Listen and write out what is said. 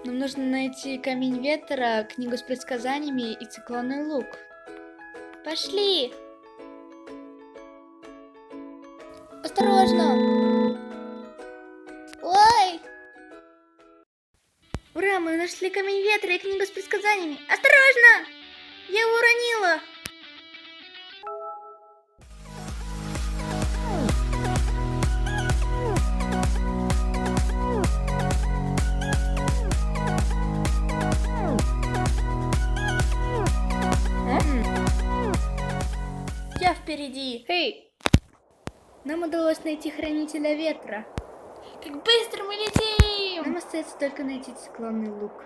Нам нужно найти камень ветра, книгу с предсказаниями и циклонный лук. Пошли! Осторожно! Ой! Ура, мы нашли камень ветра и книгу с предсказаниями. Осторожно! Я его уронила! Я впереди. Эй! Нам удалось найти хранителя ветра. Как быстро мы летим! Нам остается только найти циклонный лук.